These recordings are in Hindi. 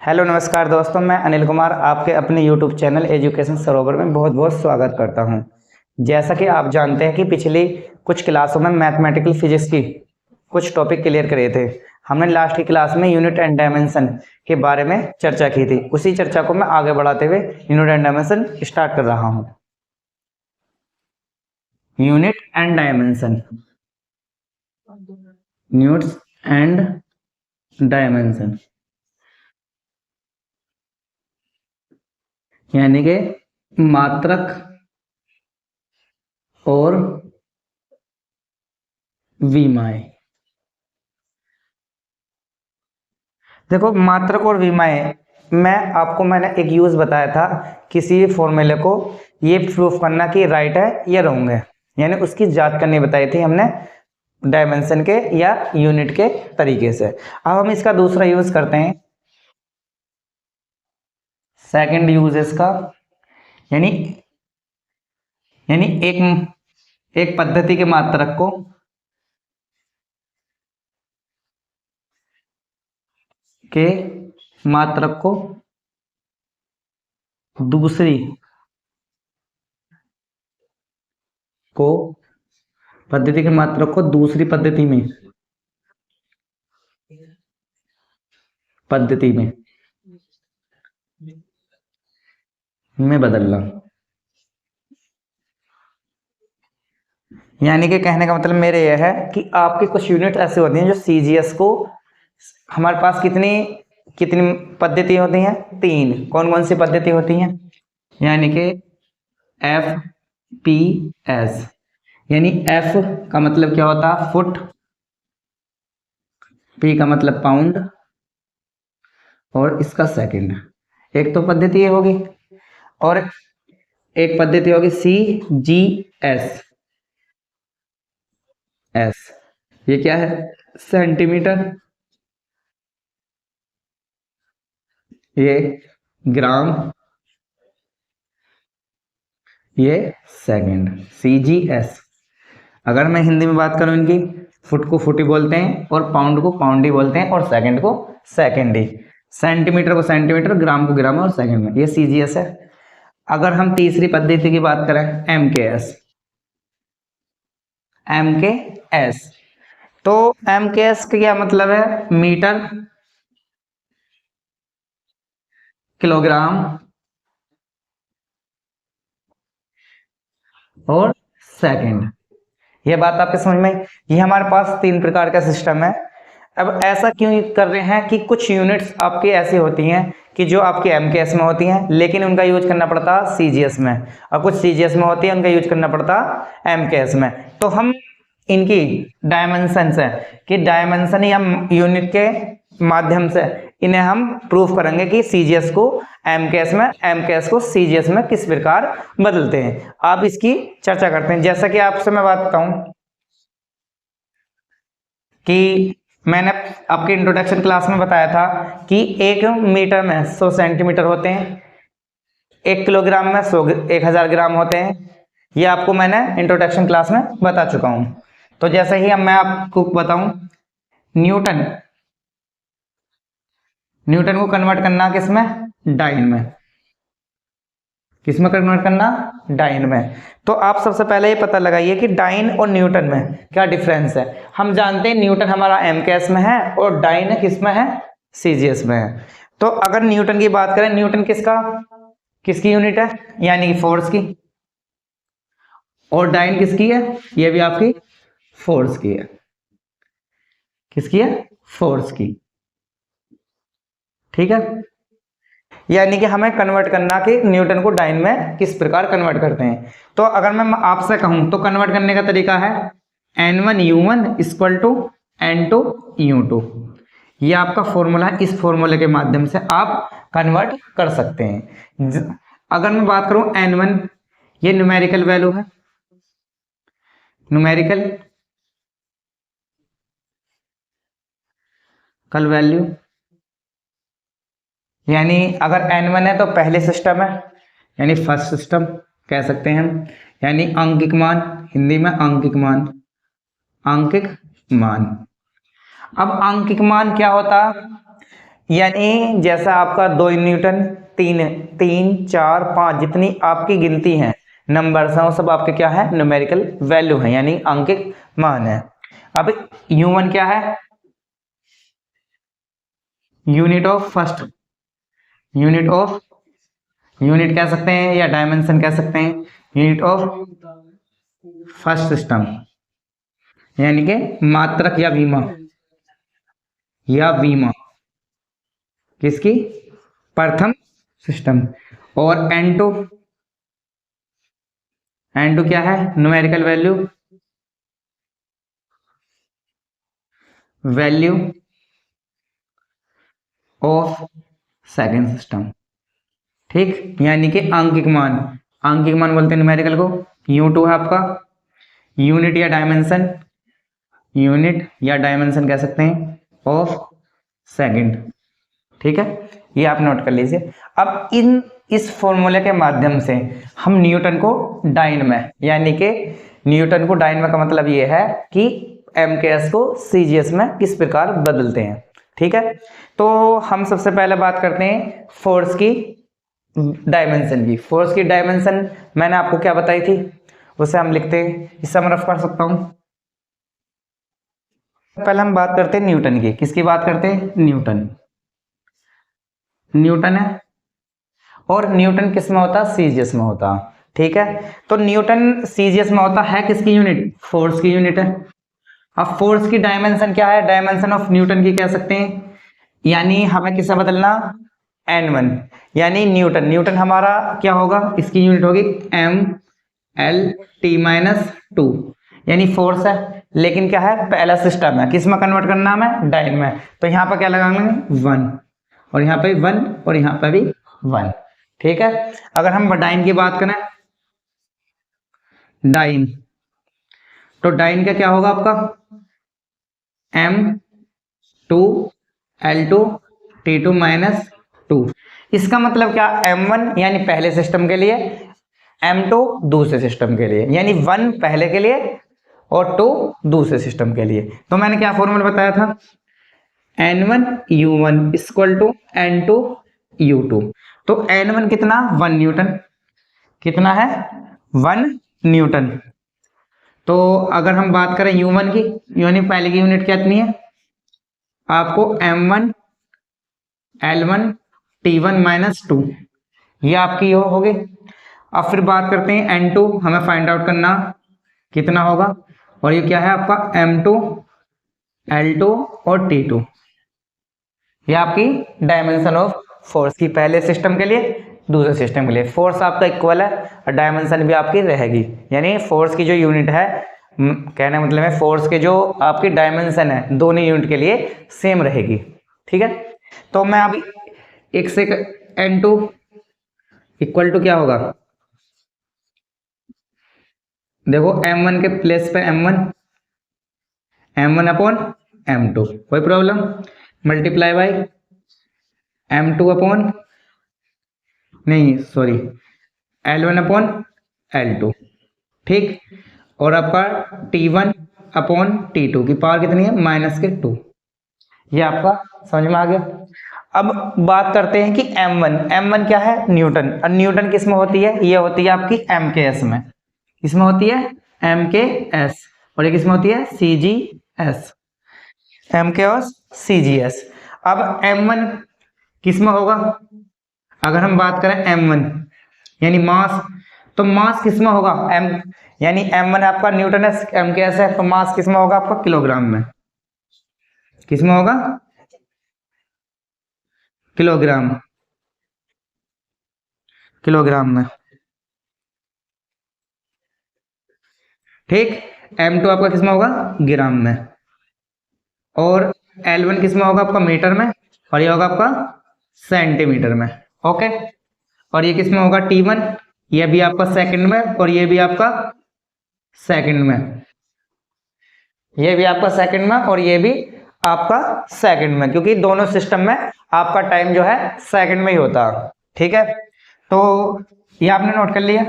हेलो नमस्कार दोस्तों, मैं अनिल कुमार आपके अपने यूट्यूब चैनल एजुकेशन सरोवर में बहुत बहुत स्वागत करता हूं। जैसा कि आप जानते हैं कि पिछली कुछ क्लासों में मैथमेटिकल फिजिक्स की कुछ टॉपिक क्लियर करे थे। हमने लास्ट की क्लास में यूनिट एंड डायमेंशन के बारे में चर्चा की थी। उसी चर्चा को मैं आगे बढ़ाते हुए यूनिट एंड डायमेंशन स्टार्ट कर रहा हूँ। Unit and dimension, units and dimension यानी कि मात्रक और विमाएं। देखो, मात्रक और विमाएं मैंने एक यूज बताया था किसी भी फॉर्मूले को ये प्रूफ करना कि राइट है या रॉन्ग है, यानी उसकी जांच करनी बताई थी हमने डायमेंशन के या यूनिट के तरीके से। अब हम इसका दूसरा यूज करते हैं, सेकंड यूज इसका, यानी यानी एक पद्धति के मात्रक को दूसरी पद्धति के मात्रक को दूसरी पद्धति में बदलना। यानी कि कहने का मतलब मेरे यह है कि आपकी कुछ यूनिट ऐसी होती हैं जो सीजीएस को हमारे पास कितनी कितनी पद्धति होती हैं? तीन। कौन कौन सी पद्धति होती हैं? यानी कि एफ पी एस, यानी एफ का मतलब क्या होता है? फुट, पी का मतलब पाउंड, और इसका सेकंड। एक तो पद्धति ये होगी, और एक पद्धति होगी सी जी एस। ये क्या है? सेंटीमीटर, ये ग्राम, ये सेकंड। CGS। अगर मैं हिंदी में बात करूं, इनकी फुट को फुट ही बोलते हैं, और पाउंड को पाउंड ही बोलते हैं, और सेकंड को सेकंड ही। सेंटीमीटर को सेंटीमीटर, ग्राम को ग्राम, और सेकंड में। ये CGS है। अगर हम तीसरी पद्धति की बात करें, MKS। तो MKS का क्या मतलब है? मीटर, किलोग्राम और सेकंड। ये बात आपके समझ में? ये हमारे पास तीन प्रकार का सिस्टम है। अब ऐसा क्यों कर रहे हैं कि कुछ यूनिट्स आपकी ऐसी होती हैं कि जो आपके MKS में होती हैं, लेकिन उनका यूज करना पड़ता CGS में, और कुछ CGS में होती है उनका यूज करना पड़ता MKS में। तो हम इनकी डायमेंशन है कि डायमेंशन या यूनिट के माध्यम से इन्हें हम प्रूफ करेंगे कि CGS को MKS में, MKS को CGS में किस प्रकार बदलते हैं। आप इसकी चर्चा करते हैं। जैसा कि आपसे मैं बात बताऊं कि मैंने आपके इंट्रोडक्शन क्लास में बताया था कि 1 मीटर में 100 सेंटीमीटर होते हैं, 1 किलोग्राम में 1000 ग्राम होते हैं। ये आपको मैंने इंट्रोडक्शन क्लास में बता चुका हूं। तो जैसे ही अब मैं आपको बताऊं, न्यूटन को कन्वर्ट करना किसमें? डाइन में। किसमें कन्वर्ट करना? डाइन में। तो आप सबसे पहले ये पता लगाइए कि डाइन और न्यूटन में क्या डिफरेंस है। हम जानते हैं न्यूटन हमारा MKS में है और डाइन किसमें है? CGS में है। तो अगर न्यूटन की बात करें, न्यूटन किसकी यूनिट है? यानी कि फोर्स की। और डाइन किसकी है? ये भी आपकी फोर्स की है। किसकी है? फोर्स की। ठीक है। यानी कि हमें कन्वर्ट करना कि न्यूटन को डाइन में किस प्रकार कन्वर्ट करते हैं। तो अगर मैं आपसे कहूं तो कन्वर्ट करने का तरीका है N1U1 = N2U2। ये आपका फॉर्मूला है। इस फॉर्मूले के माध्यम से आप कन्वर्ट कर सकते हैं। अगर मैं बात करूं N1, ये न्यूमेरिकल वैल्यू है, न्यूमेरिकल वैल्यू। यानी अगर N1 है तो पहले सिस्टम है, यानी फर्स्ट सिस्टम कह सकते हैं हम। यानी अंकिक मान, हिंदी में अंकिक मान। अब अंकिक मान क्या होता? यानी जैसा आपका 2 न्यूटन, 3 3 4 5 जितनी आपकी गिनती है नंबर्स हैं वो सब आपके क्या है, न्यूमेरिकल वैल्यू है यानी अंकित मान है। अब U1 क्या है, यूनिट ऑफ फर्स्ट, यूनिट कह सकते हैं या डायमेंशन कह सकते हैं, यूनिट ऑफ फर्स्ट सिस्टम यानी कि मात्रक या वीमा किसकी, प्रथम सिस्टम। और N2 क्या है, numerical value of second system. ठीक, यानी कि अंकिक मान बोलते हैं न्यूमेरिकल को। U2 है आपका यूनिट या डायमेंशन कह सकते हैं ऑफ सेकंड। ठीक है, ये आप नोट कर लीजिए। अब इस फॉर्मूले के माध्यम से हम न्यूटन को डाइन में, यानी कि न्यूटन को डाइन में का मतलब ये है कि एमकेएस को सीजीएस में किस प्रकार बदलते हैं। ठीक है, तो हम सबसे पहले बात करते हैं फोर्स की डायमेंशन की। फोर्स की डायमेंशन मैंने आपको क्या बताई थी, उसे हम लिखते हैं, इससे मैं रफ कर सकता हूं। पहले हम बात करते हैं न्यूटन की। किसकी बात करते हैं, न्यूटन है, और न्यूटन किस में होता है, सीजीएस में होता। ठीक है, तो न्यूटन सीजीएस में होता है किसकी यूनिट, फोर्स की यूनिट है। अब फोर्स की डायमेंशन क्या है, डायमेंशन ऑफ न्यूटन की कह सकते हैं, यानी हमें किसे बदलना, N1 यानी न्यूटन हमारा क्या होगा, इसकी यूनिट होगी MLT-2 यानी फोर्स है। लेकिन क्या है, पहला सिस्टम है, किस में कन्वर्ट करना है, डाइन में। तो यहां पर क्या लगाएंगे 1, और यहां पे 1 और यहां पे भी 1। ठीक है, अगर हम डाइन की बात करें, डाइन तो डाइन का क्या होगा आपका M2L2T2-2। इसका मतलब क्या, M1 यानी पहले सिस्टम के लिए, M2 दूसरे सिस्टम के लिए, यानी 1 पहले के लिए और 2 दूसरे सिस्टम के लिए। तो मैंने क्या फॉर्मूला बताया था, N1U1 = N2U2। तो N1 कितना, 1 न्यूटन, कितना है 1 न्यूटन। तो अगर हम बात करें U1 की, यानी पहले की यूनिट कितनी है आपको, M1 L1 T1-2, ये आपकी होगी। अब फिर बात करते हैं N2, हमें फाइंड आउट करना कितना होगा, और ये क्या है आपका M2 L2 और T2, ये आपकी डायमेंशन ऑफ फोर्स की, पहले सिस्टम के लिए दूसरे सिस्टम के लिए। फोर्स आपका इक्वल है और डायमेंशन भी आपकी रहेगी, यानी फोर्स की जो यूनिट है, कहने मतलब है फोर्स के जो आपकी डायमेंशन है दोनों यूनिट के लिए सेम रहेगी। ठीक है, तो मैं अभी एक से N2 = क्या होगा, देखो M1 के प्लेस पे M1 अपॉन M2, कोई problem, multiply by M2 upon L1 upon L2। ठीक, और आपका T1 अपॉन T2 की पावर कितनी है, -2। ये आपका समझ में आ गया। अब बात करते हैं कि M1 क्या है, न्यूटन। और न्यूटन किस में होती है, ये होती है आपकी MKS में। किसमें होती है, MKS, और ये किसमें होती है, CGS, MKS CGS। अब M1 किसमें होगा, अगर हम बात करें M1 यानी मास, तो मास किसमें होगा, यानी M1 आपका न्यूटन है, MKS है, तो मास किसमें होगा आपका, किलोग्राम में। किसमें होगा, किलोग्राम में। ठीक, M2 आपका किसमें होगा, ग्राम में, और L1 किसमें होगा आपका, मीटर में, और ये होगा आपका सेंटीमीटर में। ओके, और ये किसमें होगा, T1, ये भी आपका सेकंड में, और ये भी आपका सेकंड में, ये भी आपका सेकंड में, और ये भी आपका सेकंड में, क्योंकि दोनों सिस्टम में आपका टाइम जो है सेकंड में ही होता है। ठीक है, तो ये आपने नोट कर लिया।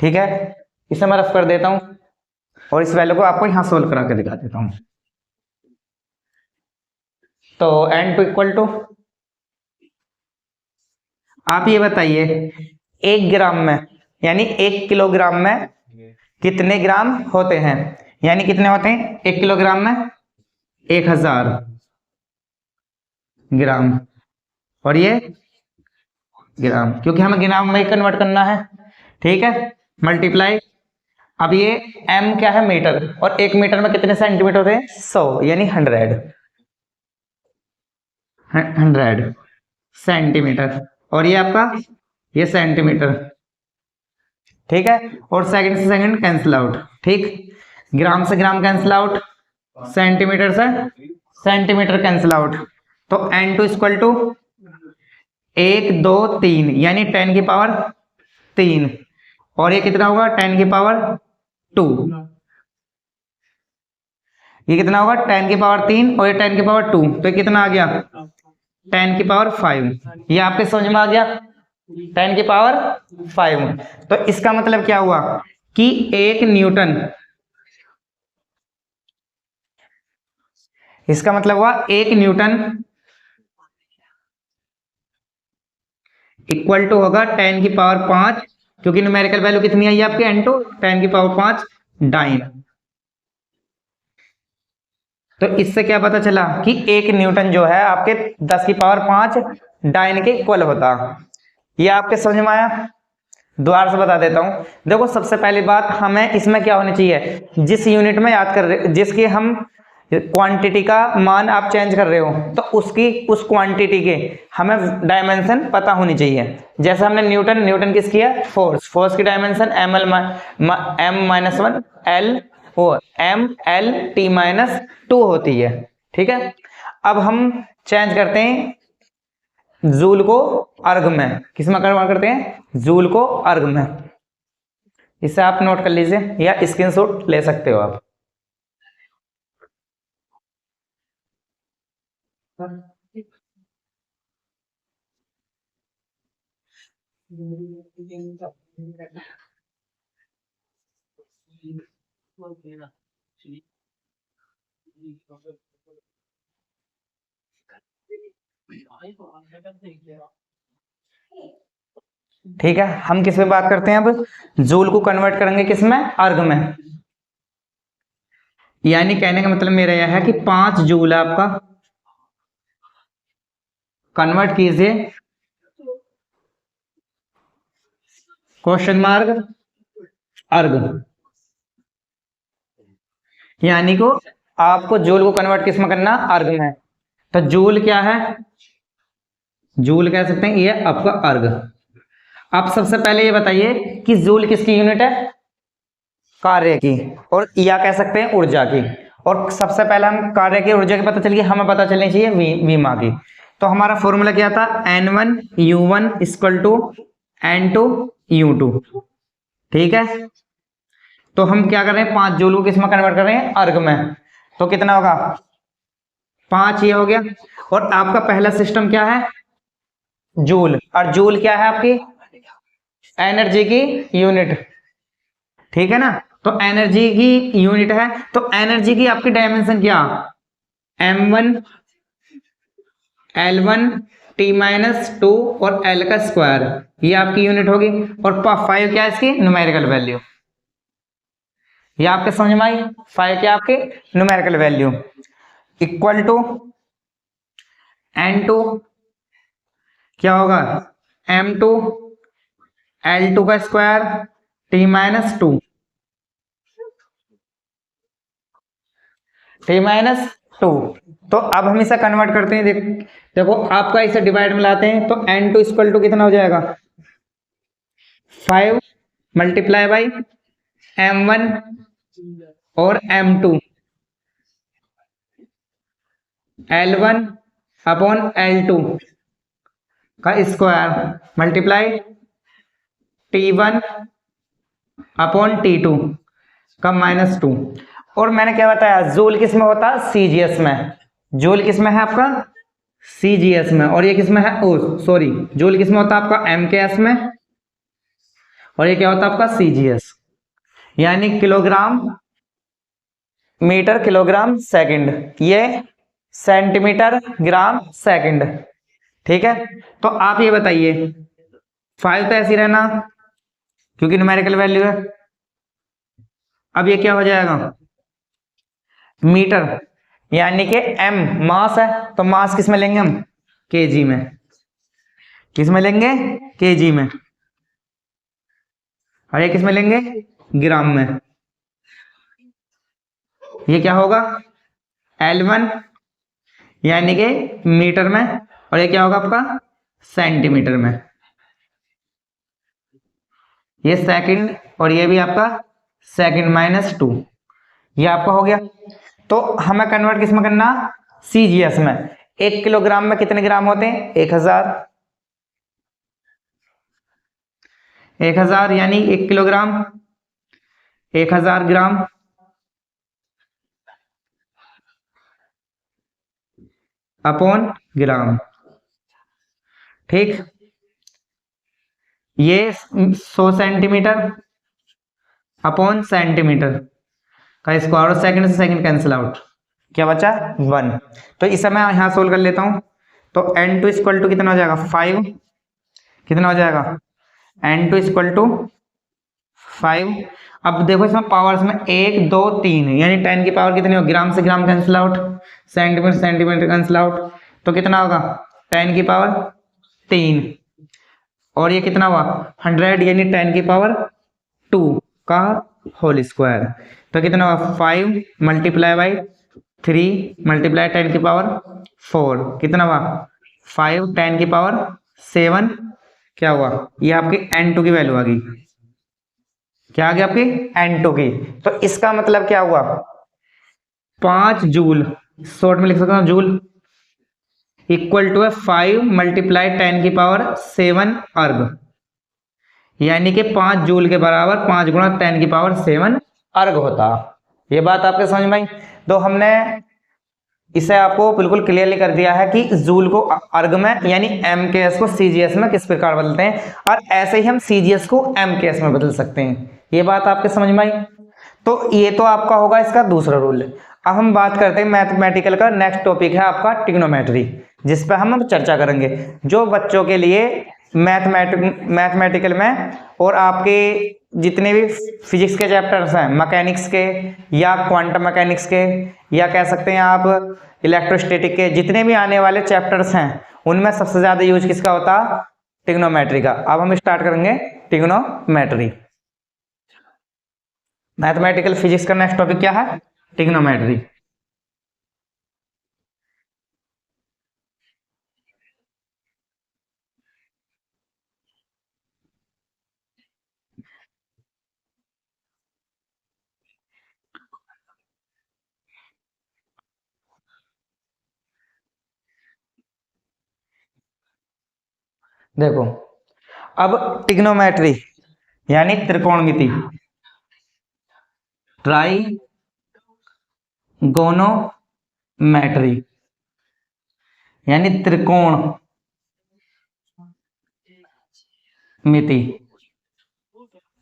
ठीक है, इसे मैं रफ कर देता हूं और इस वैल्यू को आपको यहां सोल्व करा के दिखा देता हूं। तो n2 इक्वल टू, आप ये बताइए 1 ग्राम में यानी 1 किलोग्राम में कितने ग्राम होते हैं, यानी कितने होते हैं 1 किलोग्राम में 1000 ग्राम, और ये ग्राम, क्योंकि हमें ग्राम में कन्वर्ट करना है, ठीक है, मल्टीप्लाई। अब ये m क्या है मीटर, और 1 मीटर में कितने सेंटीमीटर होते हैं 100, यानी 100 सेंटीमीटर, और ये आपका ये सेंटीमीटर, ठीक है, और सेकंड से सेकंड कैंसिल आउट, ठीक, ग्राम से ग्राम कैंसिल आउट, सेंटीमीटर से सेंटीमीटर कैंसिल आउट, तो n2 इक्वल टू 1 2 3 यानी 10 की पावर 3, और ये कितना होगा 10 की पावर 2, ये कितना होगा 10 की पावर 3 और ये 10 की पावर 2, तो ये कितना आ गया 10 की पावर 5, ये आपके समझ में आ गया 10 की पावर 5। तो इसका मतलब क्या हुआ कि 1 न्यूटन, इसका मतलब हुआ 1 न्यूटन इक्वल टू होगा 10 की पावर 5, क्योंकि न्यूमेरिकल वैल्यू कितनी आई आपके n2 10 की पावर 5 डाइन। तो इससे क्या पता चला कि 1 न्यूटन जो है आपके 10 की पावर 5 डाइन के इक्वल होता। ये आपके समझ में आया? दोबारा से बता देता हूं। देखो सबसे पहली बात, हमें इसमें क्या होनी चाहिए, जिस यूनिट में याद कर रहे, जिसकी हम क्वांटिटी का मान आप चेंज कर रहे हो, तो उसकी उस क्वांटिटी के हमें डायमेंशन पता होनी चाहिए। जैसे हमने न्यूटन किसकी है, फोर्स की डायमेंशन m-1 l और mlt-2 होती है, ठीक है। अब हम चेंज करते हैं जूल को अर्ग में, किस में कन्वर्ट करते हैं, जूल को अर्ग में। इसे आप नोट कर लीजिए या स्क्रीनशॉट ले सकते हो आप। ठीक है, हम किस में बात करते हैं अब, जूल को कन्वर्ट करेंगे किस में, अर्ग में। यानी कहने का मतलब मेरा यह है कि 5 जूल आपका, कन्वर्ट कीजिए क्वेश्चन मार्क अर्ग, यानी को आपको जूल को कन्वर्ट किस में करना, अर्ग में। तो जूल क्या है, जूल कह सकते हैं ये आपका अर्ग। आप सबसे पहले ये बताइए कि जूल किसकी यूनिट है, कार्य की, और या कह सकते हैं ऊर्जा की। और सबसे पहले हम कार्य की ऊर्जा की पता चल गई, हमें पता चलनी चाहिए वीमा की। तो हमारा फॉर्मूला क्या था, N1U1 इक्वल टू N2U2, ठीक है। तो हम क्या कर रहे हैं, 5 जूल को किस में कन्वर्ट कर रहे हैं, अर्ग में। तो कितना होगा 5, ये हो गया। और आपका पहला सिस्टम क्या है, जूल, और जूल क्या है आपकी एनर्जी की यूनिट, ठीक है ना। तो एनर्जी की यूनिट है, तो एनर्जी की आपकी डायमेंशन क्या, m1 l1 t-2 और l का स्क्वायर, ये आपकी यूनिट होगी। और 5 क्या है इसकी न्यूमेरिकल वैल्यू, ये आपके समझ में आई, 5 क्या आपके numerical value, equal to n2 क्या होगा m2 l2 का स्क्वायर t-2 t-2। तो अब हम इसे कन्वर्ट करते हैं, देखो आपका इसे डिवाइड में लाते हैं, तो n2 इक्वल टू कितना हो जाएगा 5 मल्टीप्लाई बाई m1 और m2 l1 अपॉन l2 का square multiply t1 upon t2 का -2। और मैंने क्या बताया, जूल किस में होता है, सीजीएस में। जूल किस में है आपका, सीजीएस में। और ये किस में है, ओ सॉरी, जूल किस में होता है आपका एमकेएस में, और ये क्या होता है आपका सीजीएस, यानी किलोग्राम मीटर किलोग्राम सेकंड, ये सेंटीमीटर ग्राम सेकंड। ठीक है, तो आप ये बताइए 5 तो ऐसी रहना क्योंकि न्यूमेरिकल वैल्यू है। अब ये क्या हो जाएगा मीटर, यानी कि m मास है, तो मास किस में लेंगे हम केजी में। किस में लेंगे केजी में, और ये किस में लेंगे ग्राम में। ये क्या होगा L1 यानी कि मीटर में, और ये क्या होगा आपका सेंटीमीटर में। ये सेकंड और ये भी आपका सेकंड -2, ये आपका हो गया। तो हमें कन्वर्ट किस में करना सीजीएस में। 1 किलोग्राम में कितने ग्राम होते हैं 1000, 1000 यानी 1 किलोग्राम 1000 ग्राम अपॉन ग्राम। ठीक, ये 100 सेंटीमीटर अपॉन सेंटीमीटर का स्क्वायर, और सेकंड से सेकंड कैंसिल आउट, क्या बचा 1। तो इसे मैं यहां सोल्व कर लेता हूं। तो n2 इक्वल टू कितना हो जाएगा 5, कितना हो जाएगा n2 इक्वल टू 5। अब देखो इसमें पावर्स में 1 2 3 यानी 10 की पावर कितनी होगी, ग्राम से gram cancel out, centimetre centimetre cancel out, तो कितना होगा 10 की पावर 3, और ये कितना हुआ 100 यानी 10 की पावर 2 का होल स्क्वायर। तो कितना हुआ 5 मल्टीप्लाई बाई 3 मल्टीप्लाई 10 की पावर 4, कितना हुआ 5 10 की पावर 7, क्या हुआ ये आपकी n2 की वैल्यू आ गई। क्या आ गया आपकी n2 की। तो इसका मतलब क्या हुआ 5 जूल, शॉर्ट में लिख सकता हूं जूल, इक्वल टू है 5 मल्टीप्लाई 10 की पावर 7 अर्ग, यानी कि 5 जूल के बराबर 5 गुणा 10 की पावर 7 अर्ग होता। ये बात आपके समझ में आई। तो हमने इसे आपको बिल्कुल क्लियरली कर दिया है कि जूल को अर्ग में यानी एमकेएस को सीजीएस में किस प्रकार बदलते हैं, और ऐसे ही हम सीजीएस को एमकेएस में बदल सकते हैं। ये बात आपके समझ में आई। तो ये तो आपका होगा इसका दूसरा रूल। अब हम बात करते हैं मैथमेटिकल का नेक्स्ट टॉपिक है आपका ट्रिग्नोमेट्री, जिस पर हम चर्चा करेंगे। जो बच्चों के लिए मैथमेटिकल में और आपके जितने भी फिजिक्स के चैप्टर्स हैं, मैकेनिक्स के या क्वांटम मैकेनिक्स के या कह सकते हैं आप इलेक्ट्रोस्टैटिक के, जितने भी आने वाले चैप्टर्स हैं उनमें सबसे ज्यादा यूज किसका होता ट्रिग्नोमेट्री का। अब हम स्टार्ट करेंगे ट्रिग्नोमेट्री। मैथमेटिकल फिजिक्स का नेक्स्ट टॉपिक क्या है ट्रिग्नोमेट्री। देखो अब ट्रिग्नोमेट्री यानी त्रिकोणमिति, ट्राइगोनोमेट्री यानी त्रिकोण मिति।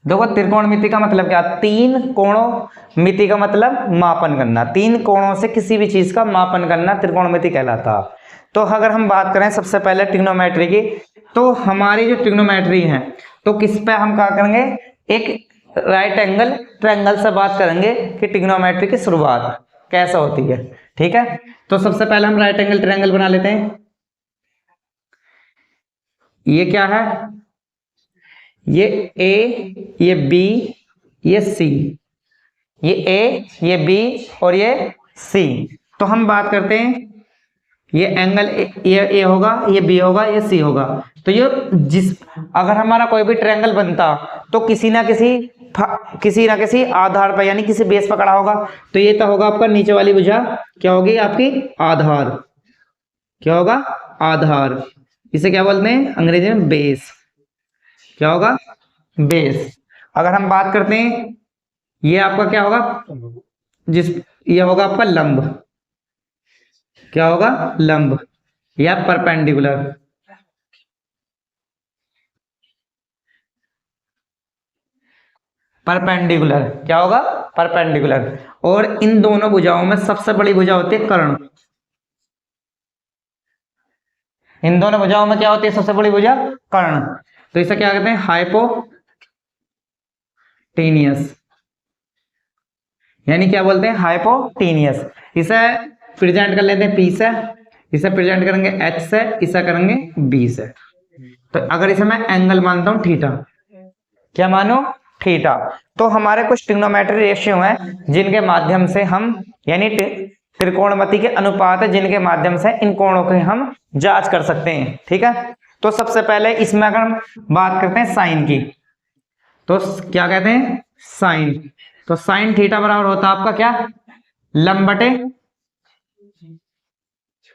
देखो त्रिकोणमिति का मतलब क्या, तीन कोणों मिति का मतलब मापन करना, तीन कोणों से किसी भी चीज का मापन करना त्रिकोणमिति कहलाता। तो अगर हम बात करें सबसे पहले ट्रिग्नोमेट्री की, तो हमारी जो ट्रिग्नोमेट्री है तो किस पे हम क्या करेंगे, एक राइट एंगल ट्रायंगल से बात करेंगे कि ट्रिग्नोमेट्री की शुरुआत कैसे होती है। ठीक है, तो सबसे पहले हम राइट एंगल ट्रायंगल बना लेते हैं। ये क्या है, ये ए, ये बी, ये सी, ये ए, ये बी और ये सी। तो हम बात करते हैं ये एंगल ये ए होगा, ये बी होगा, ये सी होगा। तो ये जिस अगर हमारा कोई भी ट्रायंगल बनता तो किसी ना किसी आधार पर यानी किसी बेस पर खड़ा होगा। तो ये तो होगा आपका नीचे वाली भुजा क्या होगी आपकी आधार, क्या होगा आधार, इसे क्या बोलते हैं अंग्रेजी में बेस, क्या होगा बेस। अगर हम बात करते हैं ये आपका क्या होगा ये होगा आपका लंब, क्या होगा लंब या परपेंडिकुलर। परपेंडिकुलर क्या होगा परपेंडिकुलर। और इन दोनों भुजाओं में सबसे बड़ी भुजा होती है कर्ण, इन दोनों भुजाओं में क्या होती है सबसे बड़ी भुजा? कर्ण। तो इसे क्या कहते हैं? हाइपोटेनियस, यानी क्या बोलते हैं? हाइपोटेनियस। इसे प्रेजेंट कर लेते हैं P से, इसे प्रेजेंट करेंगे H से, इसे करेंगे B से। तो अगर इसे मैं एंगल मानता हूं थीटा, क्या मानो? थीटा। तो हमारे कुछ ट्रिग्नोमेट्री रेशियो हैं जिनके माध्यम से हम, यानी त्रिकोणमिति के अनुपात है जिनके माध्यम से इन कोणों की हम जांच कर सकते हैं। ठीक है, तो सबसे पहले इसमें अगर हम बात करते हैं साइन की, तो क्या कहते हैं? साइन। तो साइन थीटा बराबर होता है आपका क्या? लंब बटे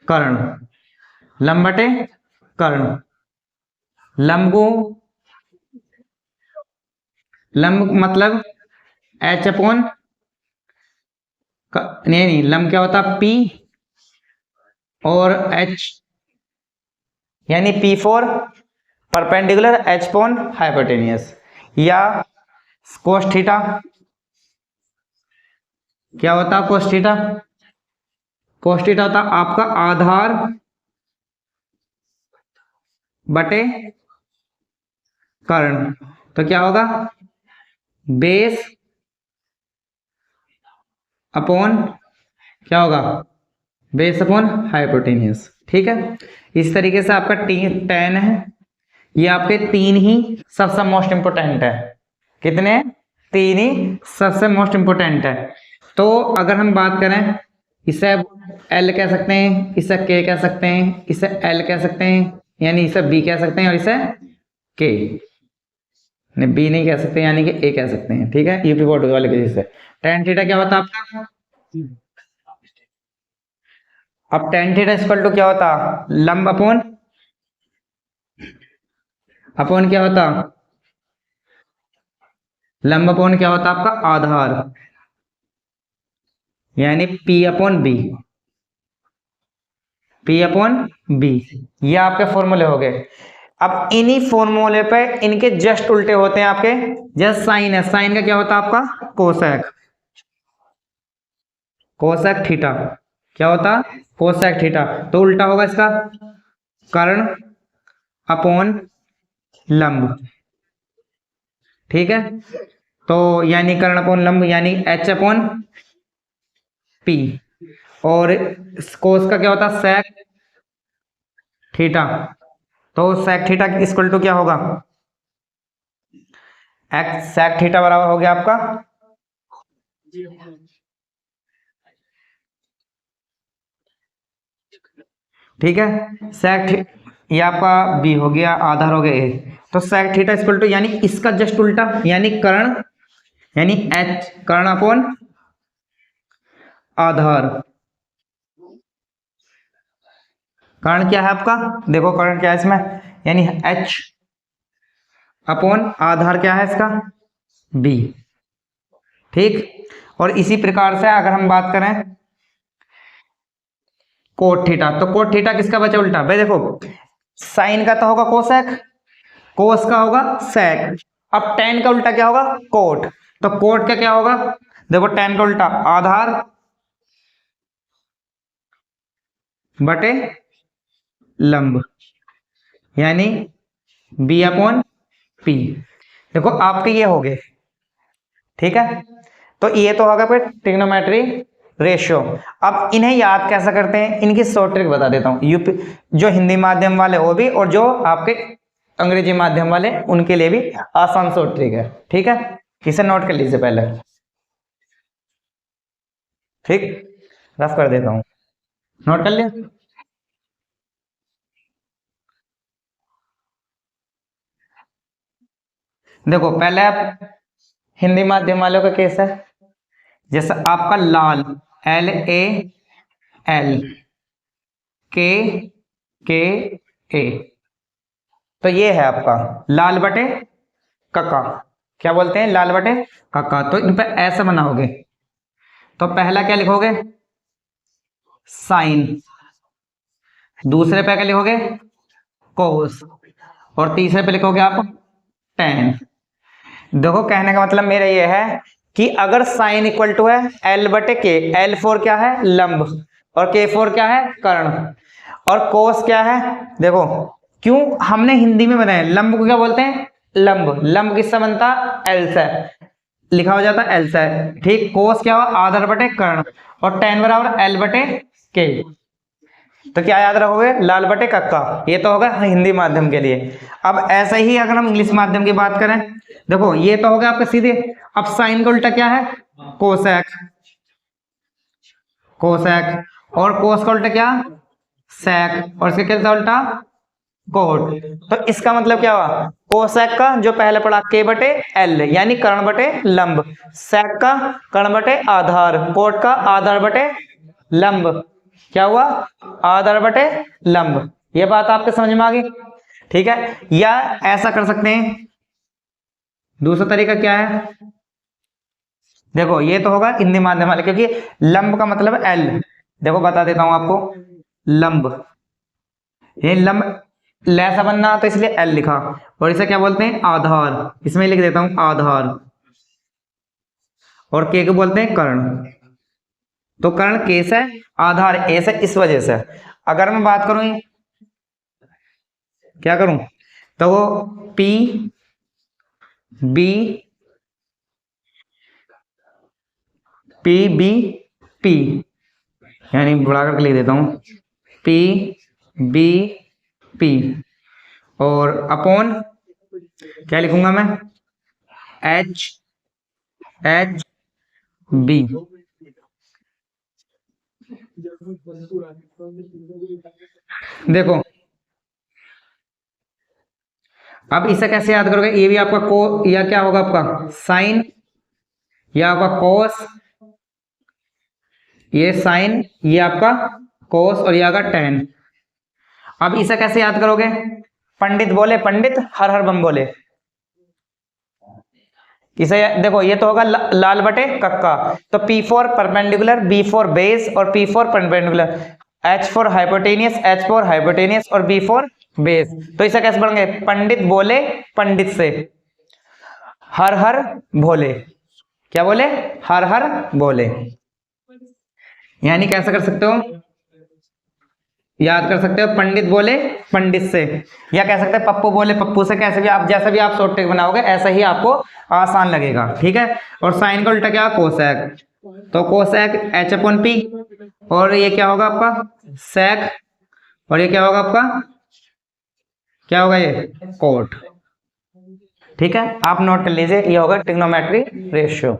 कर्ण। लंब बटे कर्ण। लंब को, लंब मतलब H अपॉन, नहीं लंब क्या होता? P और H, यानी P for perpendicular, H upon hypotenuse. या कोस थीटा, क्या होता है कोस थीटा? कोस थीटा होता आपका आधार बटे कर्ण। तो क्या होगा? बेस अपॉन, क्या होगा? Base upon hypotenuse. ठीक है, इस तरीके से आपका टेन है, ये आपके तीन ही सबसे मोस्ट इंपोर्टेंट है। कितने? तीन ही सबसे मोस्ट इंपोर्टेंट है। तो अगर हम बात करें, इसे L कह सकते हैं, इसे K कह सकते हैं, इसे L कह सकते हैं, यानी इसे B कह सकते हैं, और इसे K नहीं, B नहीं कह सकते, यानी कि A कह सकते हैं। ठीक है, यूपी बोर्ड वाले के से टेन थीटा क्या होता है आपका? अब टेन थीटा इक्वल टू क्या होता? लंब अपॉन, अपॉन क्या होता? लंब अपॉन क्या होता आपका? आधार, यानी P upon B. P upon B, ये आपके फॉर्मूले हो गए। अब इन्हीं फॉर्मूले पे इनके जस्ट उल्टे होते हैं आपके। जस्ट साइन है, साइन का क्या होता है आपका? कोसेक। कोसेक थीटा क्या होता? Cosec theta. तो उल्टा होगा इसका, कर्ण अपॉन लंब। ठीक है, तो यानी कर्ण अपॉन लंब, यानी H अपॉन P। और कोस का क्या होता? Sec theta. तो सेक थीटा इक्वल टू क्या होगा? एक्स सेक थीटा बराबर हो गया आपका, ठीक है, सेक, ये आपका बी हो गया, आधार हो गया ए। तो सेक थीटा इक्वल टू, यानी इसका जस्ट उल्टा, यानी कर्ण, यानी एच कर्ण अपॉन आधार। कर्ण क्या है आपका? देखो कर्ण क्या है इसमें, यानी एच अपॉन आधार क्या है इसका? बी। ठीक, और इसी प्रकार से अगर हम बात करें कोट थीटा, तो कोट थीटा किसका बचा उल्टा? भाई देखो, साइन का तो होगा कोसेक, कोस का होगा सेक, अब टेन का उल्टा क्या होगा? कोट। तो कोट का क्या होगा? देखो टेन का उल्टा आधार बटे लंब, यानी बी अपॉन पी। देखो आपके ये हो गए। ठीक है, तो ये तो होगा फिर ट्रिग्नोमेट्री रेशियो। अब इन्हें याद कैसे करते हैं, इनकी शॉर्ट ट्रिक बता देता हूं। यूपी जो हिंदी माध्यम वाले वो भी, और जो आपके अंग्रेजी माध्यम वाले उनके लिए भी आसान शॉर्ट ट्रिक है। ठीक है, इसे नोट कर लीजिए पहले। ठीक, रफ कर देता हूं, नोट कर लिया। देखो पहले आप हिंदी माध्यम वालों का केस है, जैसे आपका लाल, LAL, के ए, तो ये है आपका लाल बटे कक्का। क्या बोलते हैं? लाल बटे कक्का। तो इन पे ऐसे बनाओगे, तो पहला क्या लिखोगे? साइन। दूसरे पे क्या लिखोगे? कोस। और तीसरे पे लिखोगे आप टेन। देखो कहने का मतलब मेरा ये है कि अगर साइन इक्वल टू है L बटे के, L फोर क्या है? लंब, और K फोर क्या है? कर्ण। और कोस क्या है, देखो क्यों हमने हिंदी में बनाया, लंब को क्या बोलते हैं, लंब। लंब किससे बनता, एल से, लिखा हो जाता एल से, ठीक। कोस क्या हुआ, आधार बटे कर्ण, और tan बराबर एल बटे के। तो क्या याद रखोगे, लाल बटे कक्का। ये तो होगा हिंदी माध्यम के लिए। अब ऐसे ही अगर हम इंग्लिश माध्यम की बात करें, देखो ये तो हो गया आपका सीधे। अब साइन का उल्टा क्या है, कोसेक, कोसेक। और कोस का उल्टा क्या, सेक। और इसका क्या था उल्टा, कोट। तो इसका मतलब क्या हुआ, कोसेक का जो पहले पढ़ा के बटे एल, यानी कर्ण बटे लंब। सेक का कर्ण बटे आधार, कोट का आधार बटे लंब। क्या हुआ, आधार बटे लंब। ये बात आपके समझ में आ गई, ठीक है। या ऐसा कर सकते हैं, दूसरा तरीका क्या है, देखो ये तो होगा हिंदी माध्यम वाले, क्योंकि लंब का मतलब एल। देखो बता देता हूं आपको, लंब, ये लंब लैसा बनना तो इसलिए एल लिखा, और इसे क्या बोलते हैं, आधार। इसमें लिख देता हूं आधार। और के को बोलते हैं कर्ण। तो कर्ण के से, आधार ए से, इस वजह से। अगर मैं बात करूं, क्या करूं, तो वो P B, P B P, यानी बढ़ा करके लिख देता हूं, पी बी पी, और अपॉन क्या लिखूंगा मैं, एच एच बी। देखो अब इसे कैसे याद करोगे, ये भी आपका को, या क्या होगा आपका साइन, या आपका कोस, ये साइन, ये आपका कोस, और ये आपका टेन। अब इसे कैसे याद करोगे, पंडित बोले पंडित, हर हर बम बोले। इसे देखो ये तो होगा लाल बटे कक्का। तो P for perpendicular, B for base, और P for perpendicular, H for hypotenuse, H for hypotenuse, और B फॉर बेस। तो इसे कैसे पढ़ेंगे, पंडित बोले पंडित से, हर हर भोले। क्या बोले, हर हर बोले। यानी कैसे कर सकते हो, याद कर सकते हो, पंडित बोले पंडित से, या कह सकते हैं पप्पू बोले पप्पू से। कैसे भी आप, जैसे भी आप शॉर्ट ट्रिक बनाओगे ऐसा ही आपको आसान लगेगा, ठीक है। और साइन का उल्टा क्या, कोसेक। तो कोसेक एच अपॉन पी, और ये क्या होगा आपका सेक, और ये क्या होगा आपका, क्या होगा ये कोट, ठीक है। आप नोट कर लीजिए, ये होगा ट्रिग्नोमेट्री रेशियो,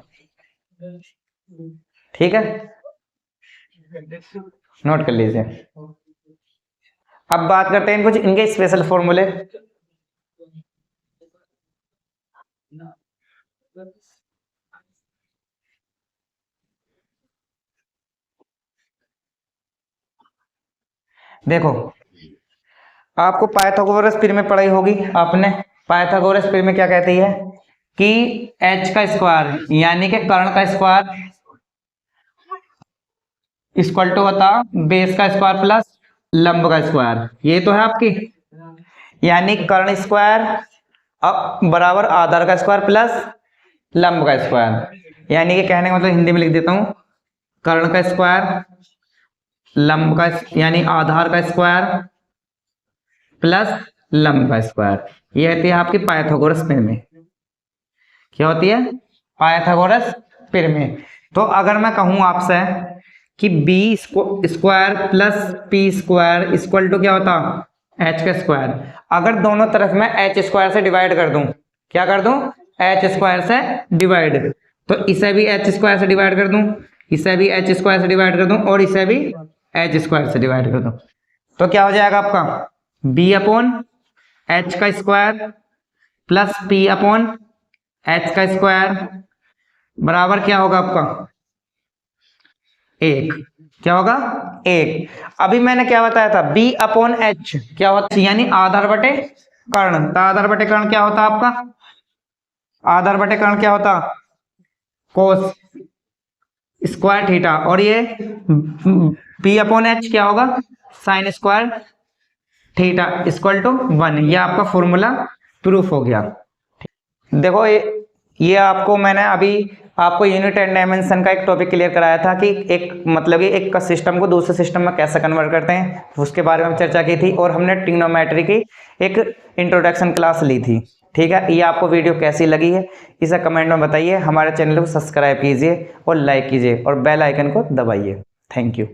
ठीक है, नोट कर लीजिए। अब बात करते हैं कुछ इनके स्पेशल फॉर्मूले। देखो आपको पाइथागोरस पिरामिड में पढ़ाई होगी आपने। पाइथागोरस पिरामिड में क्या कहती है कि h का स्क्वायर, यानी कि कर्ण का स्क्वायर, इक्वल टू होता बेस का स्क्वायर प्लस लंब का स्क्वायर। ये तो है आपकी, यानी कर्ण स्क्वायर अब बराबर आधार का स्क्वायर प्लस लंब का स्क्वायर। यानी कि कहने का मतलब हिंदी में लिख देता हूं, कर्ण का स्क्वायर, लंब का, यानी आधार का स्क्वायर प्लस लंब का स्क्वायर। ये होती है आपकी पाइथागोरस पिरामिड। क्या होती है, पाइथागोरस पिरामिड। तो अगर मैं कहूं आपसे कि B square plus P square equal to क्या होता, एच का स्क्वायर। अगर दोनों तरफ मैं एच स्क्वायर से डिवाइड कर दूं, क्या कर दूं, एच स्क्वायर से डिवाइड, तो इसे भी एच स्क्वायर से डिवाइड कर दूं, इसे भी एच स्क्वायर से डिवाइड कर दूं, और इसे भी एच स्क्वायर से डिवाइड कर दूं, तो क्या हो जाएगा आपका बी अपॉन एच का square plus P upon H का स्क्वायर बराबर क्या होगा आपका, एक। क्या होगा, एक। अभी मैंने क्या बताया था, बी अपॉन एच क्या होता है, यानी आधार बटे कर्ण। तो आधार बटे कर्ण क्या होता आपका, आधार बटे कर्ण क्या होता, कोस स्क्वायर थीटा, और ये बी अपॉन एच क्या होगा, sine square theta equal to 1। ये आपका फॉर्मूला प्रूफ हो गया। देखो ये आपको मैंने अभी आपको यूनिट एंड डायमेंशन का एक टॉपिक क्लियर कराया था कि एक मतलब कि एक का सिस्टम को दूसरे सिस्टम में कैसे कन्वर्ट करते हैं, उसके बारे में चर्चा की थी। और हमने ट्रिग्नोमेट्री की एक इंट्रोडक्शन क्लास ली थी। ठीक है, ये आपको वीडियो कैसी लगी है इसे कमेंट में बताइए। हमारे चैनल को सब्सक्राइब कीजिए और लाइक कीजिए और बेल आइकन को दबाइए। Thank you.